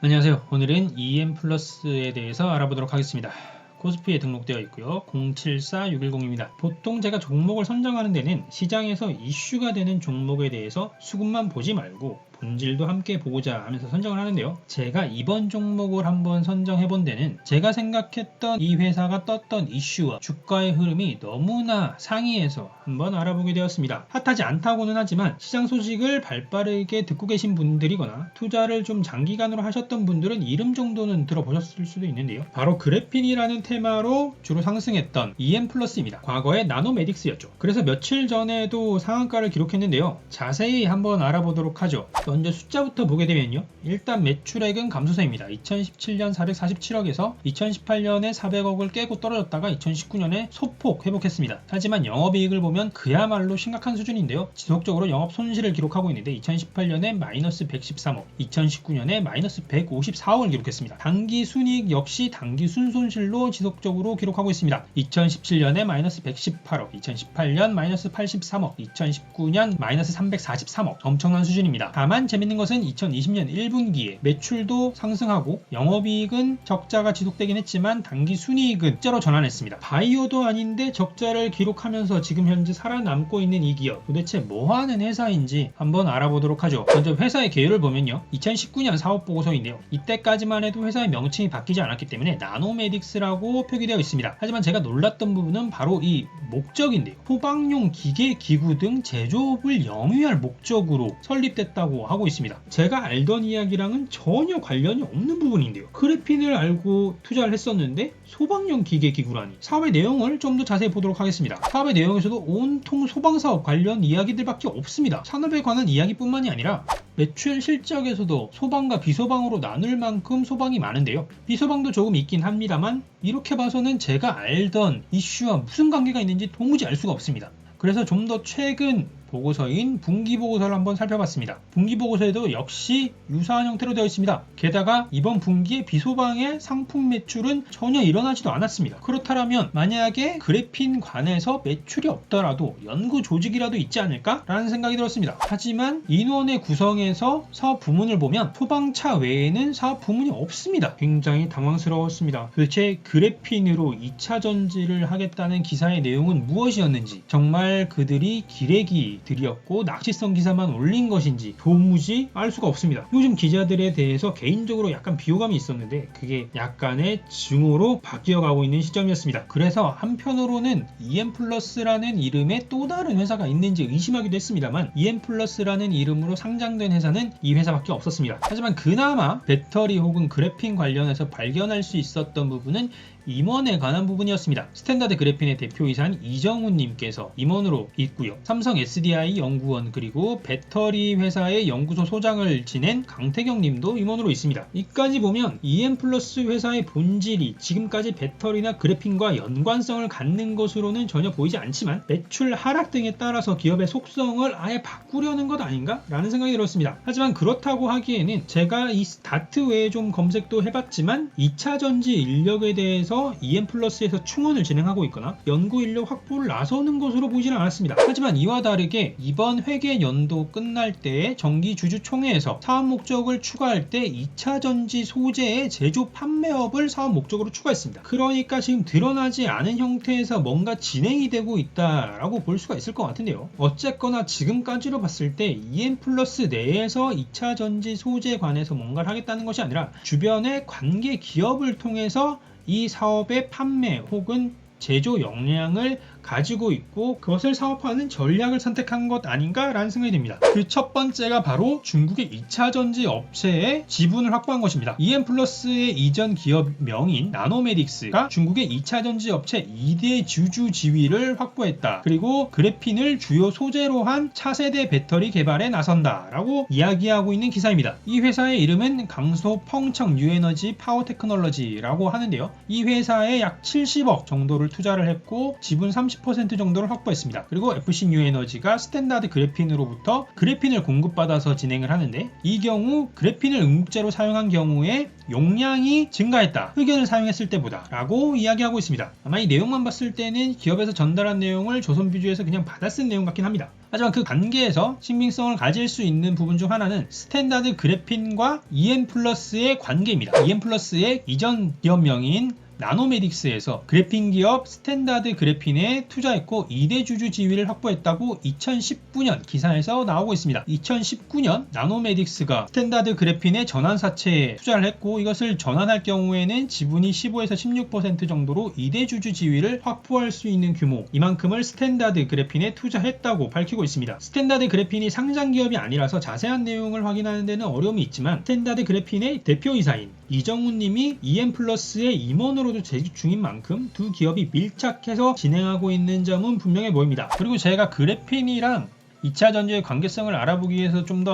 안녕하세요. 오늘은 EM플러스에 대해서 알아보도록 하겠습니다. 코스피에 등록되어 있고요. 074610입니다. 보통 제가 종목을 선정하는 데는 시장에서 이슈가 되는 종목에 대해서 수급만 보지 말고 본질도 함께 보고자 하면서 선정을 하는데요. 제가 이번 종목을 한번 선정해 본 데는 제가 생각했던 이 회사가 떴던 이슈와 주가의 흐름이 너무나 상이해서 한번 알아보게 되었습니다. 핫하지 않다고는 하지만 시장 소식을 발빠르게 듣고 계신 분들이거나 투자를 좀 장기간으로 하셨던 분들은 이름 정도는 들어보셨을 수도 있는데요. 바로 그래핀이라는 테마로 주로 상승했던 EM플러스입니다. 과거에 나노메딕스였죠. 그래서 며칠 전에도 상한가를 기록했는데요. 자세히 한번 알아보도록 하죠. 먼저 숫자부터 보게 되면요. 일단 매출액은 감소세입니다. 2017년 447억에서 2018년에 400억을 깨고 떨어졌다가 2019년에 소폭 회복했습니다. 하지만 영업이익을 보면 그야말로 심각한 수준인데요. 지속적으로 영업 손실을 기록하고 있는데 2018년에 마이너스 113억, 2019년에 마이너스 154억을 기록했습니다. 당기 순이익 역시 당기 순손실로 지속적으로 기록하고 있습니다. 2017년에 마이너스 118억, 2018년 마이너스 83억, 2019년 마이너스 343억, 엄청난 수준입니다. 다만 재밌는 것은 2020년 1분기에 매출도 상승하고 영업이익은 적자가 지속되긴 했지만 당기 순이익은 적자로 전환했습니다. 바이오도 아닌데 적자를 기록하면서 지금 현재 살아남고 있는 이 기업, 도대체 뭐하는 회사인지 한번 알아보도록 하죠. 먼저 회사의 개요를 보면요. 2019년 사업보고서인데요. 이때까지만 해도 회사의 명칭이 바뀌지 않았기 때문에 나노메딕스라고 표기되어 있습니다. 하지만 제가 놀랐던 부분은 바로 이 목적인데요. 소방용 기계, 기구 등 제조업을 영위할 목적으로 설립됐다고 하고 있습니다. 제가 알던 이야기랑은 전혀 관련이 없는 부분인데요. 그래핀을 알고 투자를 했었는데 소방용 기계, 기구라니. 사업의 내용을 좀 더 자세히 보도록 하겠습니다. 사업의 내용에서도 온통 소방사업 관련 이야기들밖에 없습니다. 산업에 관한 이야기뿐만이 아니라 매출 실적에서도 소방과 비소방으로 나눌 만큼 소방이 많은데요. 비소방도 조금 있긴 합니다만 이렇게 봐서는 제가 알던 이슈와 무슨 관계가 있는지 도무지 알 수가 없습니다. 그래서 좀 더 최근 보고서인 분기보고서를 한번 살펴봤습니다. 분기보고서에도 역시 유사한 형태로 되어 있습니다. 게다가 이번 분기에 비소방의 상품 매출은 전혀 일어나지도 않았습니다. 그렇다면 만약에 그래핀 관에서 매출이 없더라도 연구 조직이라도 있지 않을까? 라는 생각이 들었습니다. 하지만 인원의 구성에서 사업 부문을 보면 소방차 외에는 사업 부문이 없습니다. 굉장히 당황스러웠습니다. 도대체 그래핀으로 2차 전지를 하겠다는 기사의 내용은 무엇이었는지, 정말 그들이 기레기들이었고 낚시성 기사만 올린 것인지 도무지 알 수가 없습니다. 요즘 기자들에 대해서 개인적으로 약간 비호감이 있었는데 그게 약간의 증오로 바뀌어가고 있는 시점이었습니다. 그래서 한편으로는 EM플러스라는 이름의 또 다른 회사가 있는지 의심하기도 했습니다만 EM플러스라는 이름으로 상장된 회사는 이 회사밖에 없었습니다. 하지만 그나마 배터리 혹은 그래핀 관련해서 발견할 수 있었던 부분은 임원에 관한 부분이었습니다. 스탠다드 그래핀의 대표이사인 이정훈님께서 임원으로 있고요. 삼성 SDI 연구원 그리고 배터리 회사의 연구소 소장을 지낸 강태경님도 임원으로 있습니다. 이까지 보면 EM플러스 회사의 본질이 지금까지 배터리나 그래핀과 연관성을 갖는 것으로는 전혀 보이지 않지만 매출 하락 등에 따라서 기업의 속성을 아예 바꾸려는 것 아닌가? 라는 생각이 들었습니다. 하지만 그렇다고 하기에는 제가 이 다트 외에 좀 검색도 해봤지만 2차 전지 인력에 대해서 EM플러스에서 충원을 진행하고 있거나 연구 인력 확보를 나서는 것으로 보이지는 않았습니다. 하지만 이와 다르게 이번 회계 연도 끝날 때의 정기 주주 총회에서 사업 목적을 추가할 때 2차 전지 소재의 제조 판매업을 사업 목적으로 추가했습니다. 그러니까 지금 드러나지 않은 형태에서 뭔가 진행이 되고 있다라고 볼 수가 있을 것 같은데요. 어쨌거나 지금까지로 봤을 때 EM플러스 내에서 2차 전지 소재에 관해서 뭔가를 하겠다는 것이 아니라 주변의 관계 기업을 통해서 이 사업의 판매 혹은 제조 역량을 가지고 있고 그것을 사업화하는 전략을 선택한 것 아닌가라는 생각이 듭니다. 그 첫 번째가 바로 중국의 2차 전지 업체의 지분을 확보한 것입니다. EM플러스의 이전 기업명인 나노메딕스가 중국의 2차 전지 업체 2대 주주 지위를 확보했다. 그리고 그래핀을 주요 소재로 한 차세대 배터리 개발에 나선다 라고 이야기하고 있는 기사입니다. 이 회사의 이름은 강소 펑청 뉴에너지 파워테크놀로지라고 하는데요. 이 회사에 약 70억 정도를 투자를 했고 지분 30% 30% 정도를 확보했습니다. 그리고 FC 뉴에너지가 스탠다드 그래핀으로부터 그래핀을 공급받아서 진행을 하는데, 이 경우 그래핀을 응급제로 사용한 경우에 용량이 증가했다, 흑연을 사용했을 때보다 라고 이야기하고 있습니다. 아마 이 내용만 봤을 때는 기업에서 전달한 내용을 조선비주에서 그냥 받아 쓴 내용 같긴 합니다. 하지만 그 관계에서 신빙성을 가질 수 있는 부분 중 하나는 스탠다드 그래핀과 EM플러스의 관계입니다. EM플러스의 이전 기업명인 나노메딕스에서 그래핀 기업 스탠다드 그래핀에 투자했고 2대 주주 지위를 확보했다고 2019년 기사에서 나오고 있습니다. 2019년 나노메딕스가 스탠다드 그래핀의 전환사채에 투자를 했고, 이것을 전환할 경우에는 지분이 15에서 16% 정도로 2대 주주 지위를 확보할 수 있는 규모, 이만큼을 스탠다드 그래핀에 투자했다고 밝히고 있습니다. 스탠다드 그래핀이 상장 기업이 아니라서 자세한 내용을 확인하는 데는 어려움이 있지만, 스탠다드 그래핀의 대표이사인 이정훈 님이 EM플러스의 임원으로도 재직 중인 만큼 두 기업이 밀착해서 진행하고 있는 점은 분명해 보입니다. 그리고 제가 그래핀이랑 2차 전지의 관계성을 알아보기 위해서 좀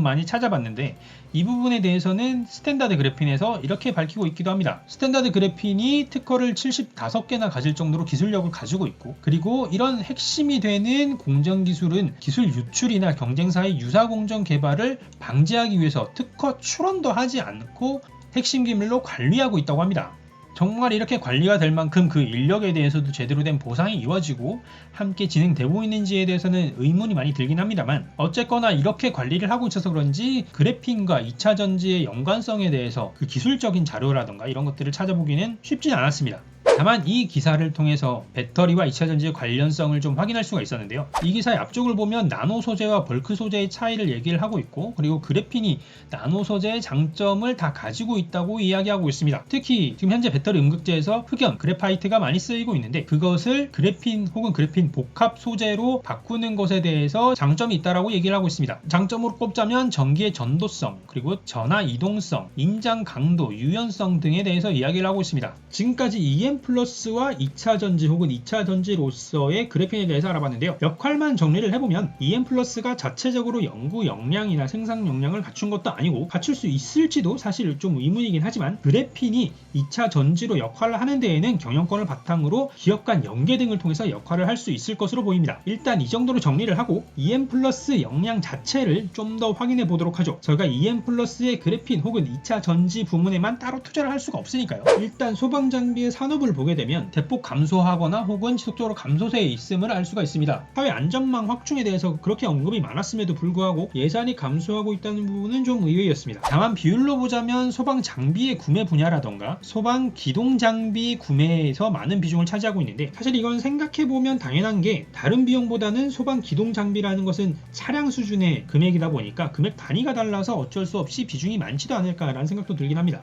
많이 찾아봤는데, 이 부분에 대해서는 스탠다드 그래핀에서 이렇게 밝히고 있기도 합니다. 스탠다드 그래핀이 특허를 75개나 가질 정도로 기술력을 가지고 있고, 그리고 이런 핵심이 되는 공정 기술은 기술 유출이나 경쟁사의 유사 공정 개발을 방지하기 위해서 특허 출원도 하지 않고 핵심 기밀로 관리하고 있다고 합니다. 정말 이렇게 관리가 될 만큼 그 인력에 대해서도 제대로 된 보상이 이루어지고 함께 진행되고 있는지에 대해서는 의문이 많이 들긴 합니다만, 어쨌거나 이렇게 관리를 하고 있어서 그런지 그래핀과 2차 전지의 연관성에 대해서 그 기술적인 자료라던가 이런 것들을 찾아보기는 쉽진 않았습니다. 다만 이 기사를 통해서 배터리와 2차 전지의 관련성을 좀 확인할 수가 있었는데요. 이 기사의 앞쪽을 보면 나노 소재와 벌크 소재의 차이를 얘기를 하고 있고, 그리고 그래핀이 나노 소재의 장점을 다 가지고 있다고 이야기하고 있습니다. 특히 지금 현재 배터리 음극재에서 흑연, 그래파이트가 많이 쓰이고 있는데, 그것을 그래핀 혹은 그래핀 복합 소재로 바꾸는 것에 대해서 장점이 있다라고 얘기를 하고 있습니다. 장점으로 꼽자면 전기의 전도성, 그리고 전하 이동성, 인장 강도, 유연성 등에 대해서 이야기를 하고 있습니다. 지금까지 EM플러스와 2차 전지 혹은 2차 전지로서의 그래핀에 대해서 알아봤는데요. 역할만 정리를 해보면 EM플러스가 자체적으로 연구 역량이나 생산 역량을 갖춘 것도 아니고 갖출 수 있을지도 사실 좀 의문이긴 하지만, 그래핀이 2차 전지로 역할을 하는 데에는 경영권을 바탕으로 기업 간 연계 등을 통해서 역할을 할 수 있을 것으로 보입니다. 일단 이 정도로 정리를 하고 EM플러스 역량 자체를 좀 더 확인해 보도록 하죠. 저희가 EM플러스의 그래핀 혹은 2차 전지 부문에만 따로 투자를 할 수가 없으니까요. 일단 소방장비의 산업을 보게 되면 대폭 감소하거나 혹은 지속적으로 감소세에 있음을 알 수가 있습니다. 사회 안전망 확충에 대해서 그렇게 언급이 많았음에도 불구하고 예산이 감소하고 있다는 부분은 좀 의외였습니다. 다만 비율로 보자면 소방 장비의 구매 분야라던가 소방 기동 장비 구매에서 많은 비중을 차지하고 있는데, 사실 이건 생각해보면 당연한 게, 다른 비용보다는 소방 기동 장비라는 것은 차량 수준의 금액이다 보니까 금액 단위가 달라서 어쩔 수 없이 비중이 많지도 않을까라는 생각도 들긴 합니다.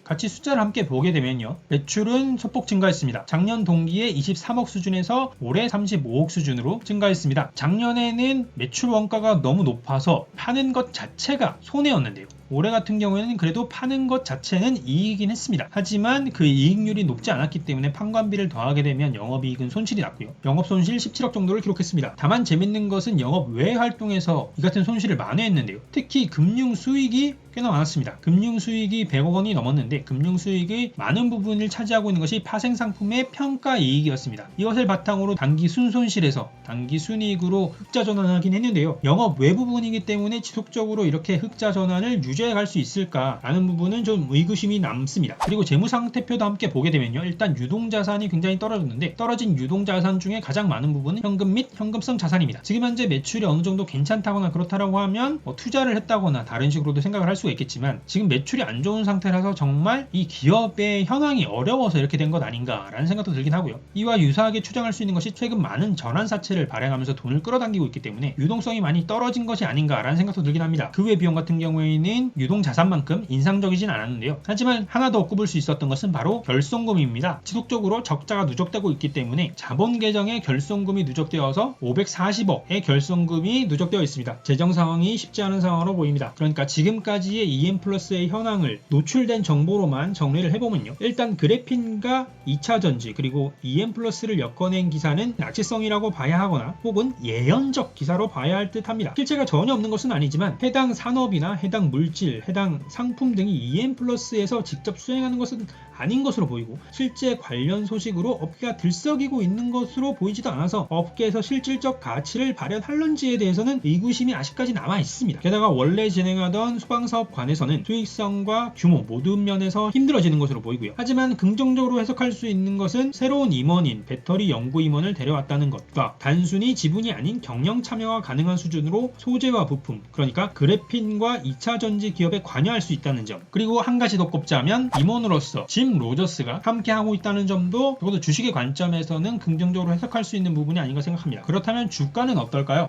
같이 숫자를 함께 보게 되면요, 매출은 소폭 증가했습니다. 작년 동기에 23억 수준에서 올해 35억 수준으로 증가했습니다. 작년에는 매출 원가가 너무 높아서 파는 것 자체가 손해였는데요, 올해 같은 경우에는 그래도 파는 것 자체는 이익이긴 했습니다. 하지만 그 이익률이 높지 않았기 때문에 판관비를 더하게 되면 영업이익은 손실이 났고요. 영업손실 17억 정도를 기록했습니다. 다만 재밌는 것은 영업 외 활동에서 이 같은 손실을 만회했는데요. 특히 금융수익이 꽤나 많았습니다. 금융수익이 100억 원이 넘었는데, 금융수익의 많은 부분을 차지하고 있는 것이 파생상품의 평가이익이었습니다. 이것을 바탕으로 단기 순손실에서 단기 순이익으로 흑자 전환하긴 했는데요, 영업 외 부분이기 때문에 지속적으로 이렇게 흑자 전환을 유지해 갈 수 있을까라는 부분은 좀 의구심이 남습니다. 그리고 재무상태표도 함께 보게 되면요, 일단 유동자산이 굉장히 떨어졌는데, 떨어진 유동자산 중에 가장 많은 부분은 현금 및 현금성 자산입니다. 지금 현재 매출이 어느 정도 괜찮다거나 그렇다라고 하면 투자를 했다거나 다른 식으로도 생각을 할 수가 있겠지만, 지금 매출이 안 좋은 상태라서 정말 이 기업의 현황이 어려워서 이렇게 된 것 아닌가라는 생각도 들긴 하고요. 이와 유사하게 추정할 수 있는 것이 최근 많은 전환사채를 발행하면서 돈을 끌어당기고 있기 때문에 유동성이 많이 떨어진 것이 아닌가라는 생각도 들긴 합니다. 그 외 비용 같은 경우에는 유동자산만큼 인상적이진 않았는데요. 하지만 하나 더 꼽을 수 있었던 것은 바로 결손금입니다. 지속적으로 적자가 누적되고 있기 때문에 자본 계정에 결손금이 누적되어서 540억의 결손금이 누적되어 있습니다. 재정 상황이 쉽지 않은 상황으로 보입니다. 그러니까 지금까지의 EM플러스의 현황을 노출된 정보로만 정리를 해보면요, 일단 그래핀과 2차 전지 그리고 EM플러스를 엮어낸 기사는 낚시성이라고 봐야 하거나 혹은 예언적 기사로 봐야 할 듯 합니다. 실체가 전혀 없는 것은 아니지만 해당 산업이나 해당 물질, 해당 상품 등이 EM플러스에서 직접 수행하는 것은 아닌 것으로 보이고 실제 관련 소식으로 업계가 들썩이고 있는 것으로 보이지도 않아서 업계에서 실질적 가치를 발현할런지에 대해서는 의구심이 아직까지 남아 있습니다. 게다가 원래 진행하던 소방사업 관에서는 수익성과 규모 모든 면에서 힘들어지는 것으로 보이고요. 하지만 긍정적으로 해석할 수 있는 것은 새로운 임원인 배터리 연구 임원을 데려왔다는 것과 단순히 지분이 아닌 경영 참여가 가능한 수준으로 소재와 부품, 그러니까 그래핀과 2차 전지 기업에 관여할 수 있다는 점, 그리고 한 가지 더 꼽자면 임원으로서 짐 로저스가 함께 하고 있다는 점도 적어도 주식의 관점에서는 긍정적으로 해석할 수 있는 부분이 아닌가 생각합니다. 그렇다면 주가는 어떨까요?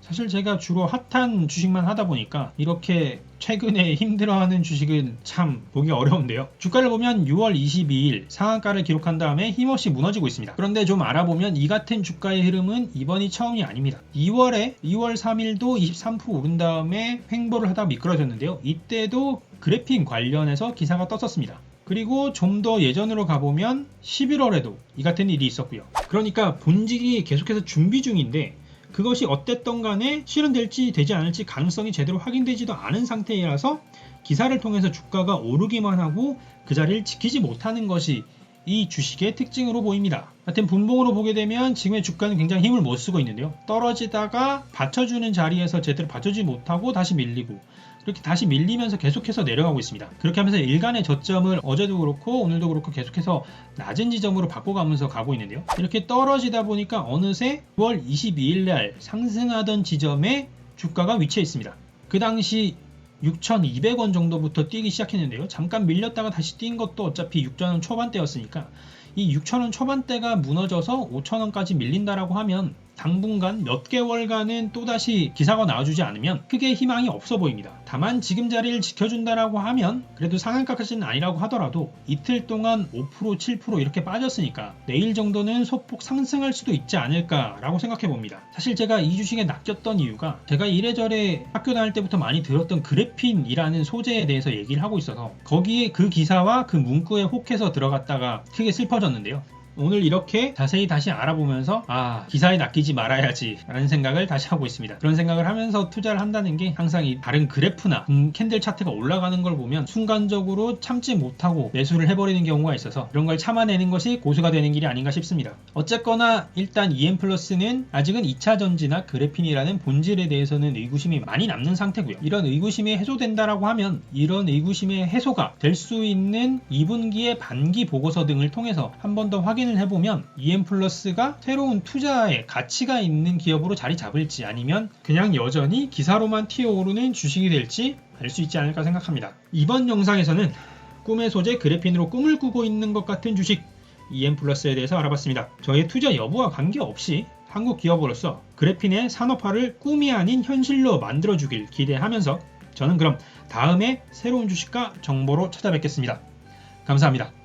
사실 제가 주로 핫한 주식만 하다 보니까 이렇게 최근에 힘들어하는 주식은 참 보기 어려운데요. 주가를 보면 6월 22일 상한가를 기록한 다음에 힘없이 무너지고 있습니다. 그런데 좀 알아보면 이 같은 주가의 흐름은 이번이 처음이 아닙니다. 2월 3일도 23% 오른 다음에 횡보를 하다 미끄러졌는데요. 이때도 그래핀 관련해서 기사가 떴었습니다. 그리고 좀 더 예전으로 가보면 11월에도 이 같은 일이 있었고요. 그러니까 본질이 계속해서 준비 중인데 그것이 어땠던 간에 실현될지 되지 않을지 가능성이 제대로 확인되지도 않은 상태라서 기사를 통해서 주가가 오르기만 하고 그 자리를 지키지 못하는 것이 이 주식의 특징으로 보입니다. 하여튼 분봉으로 보게 되면 지금의 주가는 굉장히 힘을 못 쓰고 있는데요. 떨어지다가 받쳐주는 자리에서 제대로 받쳐주지 못하고 다시 밀리고 그렇게 다시 밀리면서 계속해서 내려가고 있습니다. 그렇게 하면서 일간의 저점을 어제도 그렇고 오늘도 그렇고 계속해서 낮은 지점으로 바꿔가면서 가고 있는데요. 이렇게 떨어지다 보니까 어느새 9월 22일 날 상승하던 지점에 주가가 위치해 있습니다. 그 당시 6,200원 정도부터 뛰기 시작했는데요. 잠깐 밀렸다가 다시 뛴 것도 어차피 6,000원 초반대였으니까 이 6,000원 초반대가 무너져서 5,000원까지 밀린다라고 하면 당분간 몇 개월간은 또다시 기사가 나와주지 않으면 크게 희망이 없어 보입니다. 다만 지금 자리를 지켜준다라고 하면 그래도 상한가까지는 아니라고 하더라도 이틀 동안 5%, 7% 이렇게 빠졌으니까 내일 정도는 소폭 상승할 수도 있지 않을까라고 생각해 봅니다. 사실 제가 이 주식에 낚였던 이유가 제가 이래저래 학교 다닐 때부터 많이 들었던 그래핀이라는 소재에 대해서 얘기를 하고 있어서 거기에 그 기사와 그 문구에 혹해서 들어갔다가 크게 슬퍼졌는데요. 오늘 이렇게 자세히 다시 알아보면서 기사에 낚이지 말아야지 라는 생각을 다시 하고 있습니다. 그런 생각을 하면서 투자를 한다는 게 항상 이 다른 그래프나 캔들 차트가 올라가는 걸 보면 순간적으로 참지 못하고 매수를 해버리는 경우가 있어서 이런 걸 참아내는 것이 고수가 되는 길이 아닌가 싶습니다. 어쨌거나 일단 EM플러스는 아직은 2차 전지나 그래핀이라는 본질에 대해서는 의구심이 많이 남는 상태고요. 이런 의구심이 해소된다라고 하면 이런 의구심의 해소가 될 수 있는 2분기의 반기 보고서 등을 통해서 한 번 더 확인을 해보면 EM플러스가 새로운 투자의 가치가 있는 기업으로 자리 잡을지 아니면 그냥 여전히 기사로만 튀어오르는 주식이 될지 알 수 있지 않을까 생각합니다. 이번 영상에서는 꿈의 소재 그래핀으로 꿈을 꾸고 있는 것 같은 주식 EM플러스에 대해서 알아봤습니다. 저의 투자 여부와 관계없이 한국 기업으로서 그래핀의 산업화를 꿈이 아닌 현실로 만들어주길 기대하면서 저는 그럼 다음에 새로운 주식과 정보로 찾아뵙겠습니다. 감사합니다.